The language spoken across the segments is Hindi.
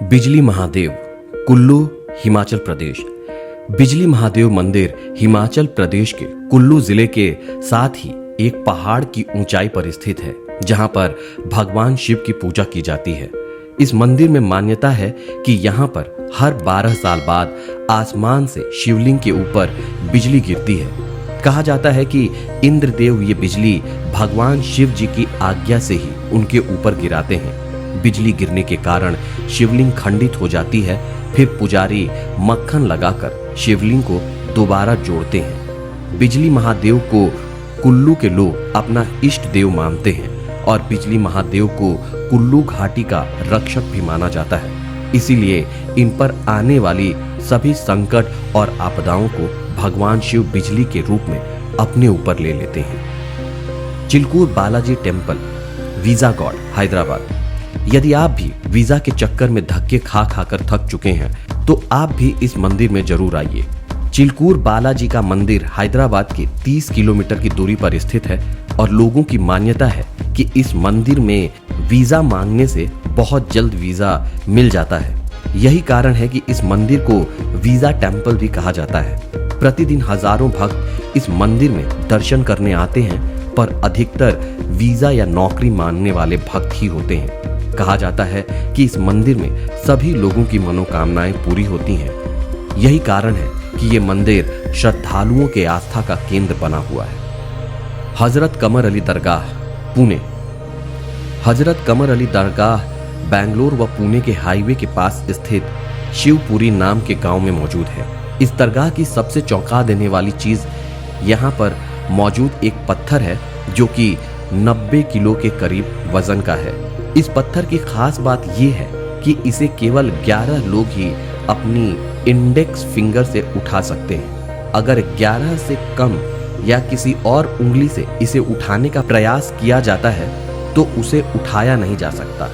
बिजली महादेव, कुल्लू, हिमाचल प्रदेश। बिजली महादेव मंदिर हिमाचल प्रदेश के कुल्लू जिले के साथ ही एक पहाड़ की ऊंचाई पर स्थित है, जहां पर भगवान शिव की पूजा की जाती है। इस मंदिर में मान्यता है कि यहाँ पर हर 12 साल बाद आसमान से शिवलिंग के ऊपर बिजली गिरती है। कहा जाता है कि इंद्रदेव ये बिजली भगवान शिव जी की आज्ञा से ही उनके ऊपर गिराते हैं। बिजली गिरने के कारण शिवलिंग खंडित हो जाती है। फिर पुजारी मक्खन लगाकर शिवलिंग को दोबारा जोड़ते हैं। बिजली महादेव को कुल्लू के लोग अपना इष्ट देव मानते हैं और बिजली महादेव को कुल्लू घाटी का रक्षक भी माना जाता है। इसीलिए इन पर आने वाली सभी संकट और आपदाओं को भगवान शिव बिजली के रूप में अपने ऊपर ले लेते हैं। Chilkur Balaji temple, visa god, Hyderabad. यदि आप भी वीजा के चक्कर में धक्के खा खाकर थक चुके हैं तो आप भी इस मंदिर में जरूर आइए। चिलकूर बालाजी का मंदिर हैदराबाद के 30 किलोमीटर की दूरी पर स्थित है और लोगों की मान्यता है कि इस मंदिर में वीजा मांगने से बहुत जल्द वीजा मिल जाता है। यही कारण है कि इस मंदिर को वीजा टेम्पल भी कहा जाता है। प्रतिदिन हजारों भक्त इस मंदिर में दर्शन करने आते हैं, पर अधिकतर वीजा या नौकरी मांगने वाले भक्त ही होते हैं। कहा जाता है कि इस मंदिर में सभी लोगों की मनोकामनाएं पूरी होती हैं। यही कारण है कि ये मंदिर श्रद्धालुओं के आस्था का केंद्र बना हुआ है। हजरत कमर अली दरगाह, पुणे। हजरत कमर अली दरगाह बैंगलोर व पुणे के हाईवे के पास स्थित शिवपुरी नाम के गांव में मौजूद है। इस दरगाह की सबसे चौंका देने वाली चीज यहाँ पर मौजूद एक पत्थर है जो कि 90 किलो के करीब वजन का है। इस पत्थर की खास बात यह है कि इसे केवल 11 लोग ही अपनी इंडेक्स फिंगर से उठा सकते हैं। अगर 11 से कम या किसी और उंगली से इसे उठाने का प्रयास किया जाता है तो उसे उठाया नहीं जा सकता।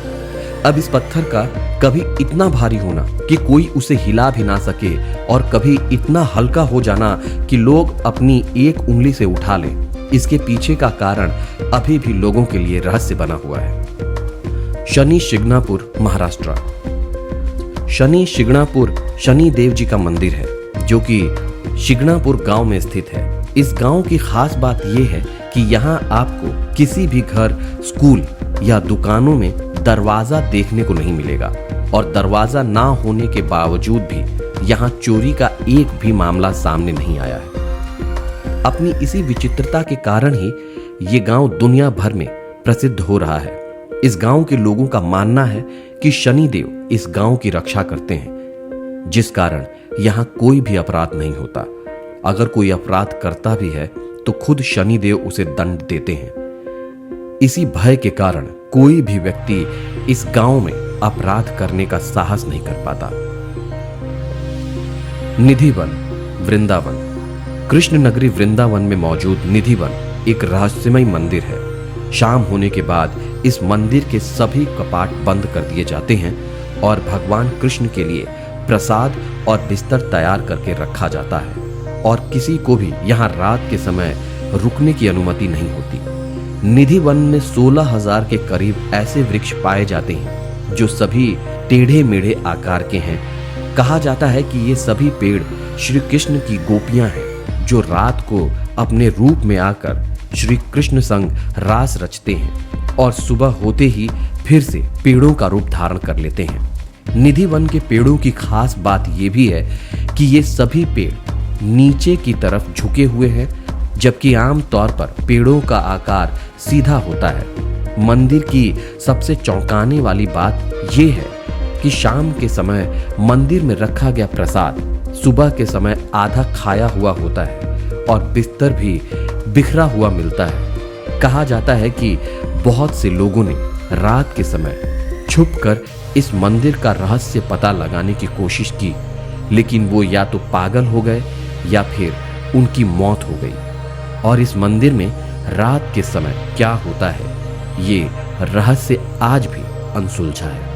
अब इस पत्थर का कभी इतना भारी होना कि कोई उसे हिला भी ना सके और कभी इतना हल्का हो जाना कि लोग अपनी एक उंगली से उठा लें, इसके पीछे का कारण अभी भी लोगों के लिए रहस्य बना हुआ है। शनि शिंगणापुर, महाराष्ट्र। शनि शिंगणापुर शनि देव जी का मंदिर है जो कि शिंगणापुर गांव में स्थित है। इस गांव की खास बात यह है कि यहाँ आपको किसी भी घर, स्कूल या दुकानों में दरवाजा देखने को नहीं मिलेगा और दरवाजा ना होने के बावजूद भी यहाँ चोरी का एक भी मामला सामने नहीं आया है। अपनी इसी विचित्रता के कारण ही ये गांव दुनिया भर में प्रसिद्ध हो रहा है। इस गांव के लोगों का मानना है कि शनि देव इस गांव की रक्षा करते हैं, जिस कारण यहाँ कोई भी अपराध नहीं होता। अगर कोई अपराध करता भी है तो खुद शनि देव उसे दंड देते हैं। इसी भय के कारण कोई भी व्यक्ति इस गांव में अपराध करने का साहस नहीं कर पाता। निधिवन, वृंदावन। कृष्ण नगरी वृंदावन में मौजूद निधिवन एक रहस्यमय मंदिर है। शाम होने के बाद इस मंदिर के सभी कपाट बंद कर दिए जाते हैं और भगवान कृष्ण के लिए प्रसाद और बिस्तर तैयार करके रखा जाता है और किसी को भी यहाँ रात के समय रुकने की अनुमति नहीं होती। निधि वन में 16,000 के करीब ऐसे वृक्ष पाए जाते हैं जो सभी टेढ़े मेढ़े आकार के हैं। कहा जाता है कि ये सभी पेड़ श्री कृष्ण की गोपियां हैं जो रात को अपने रूप में आकर श्री कृष्ण संग रास रचते हैं और सुबह होते ही फिर से पेड़ों का रूप धारण कर लेते हैं। निधि वन के पेड़ों की खास बात यह भी है कि ये सभी पेड़ नीचे की तरफ झुके हुए हैं, जबकि आम तौर पर पेड़ों का आकार सीधा होता है। मंदिर की सबसे चौंकाने वाली बात यह है कि शाम के समय मंदिर में रखा गया प्रसाद सुबह के समय आधा खाया हुआ होता है और बिस्तर भी बिखरा हुआ मिलता है। कहा जाता है कि बहुत से लोगों ने रात के समय छुपकर इस मंदिर का रहस्य पता लगाने की कोशिश की, लेकिन वो या तो पागल हो गए या फिर उनकी मौत हो गई। और इस मंदिर में रात के समय क्या होता है, ये रहस्य आज भी अनसुलझा है।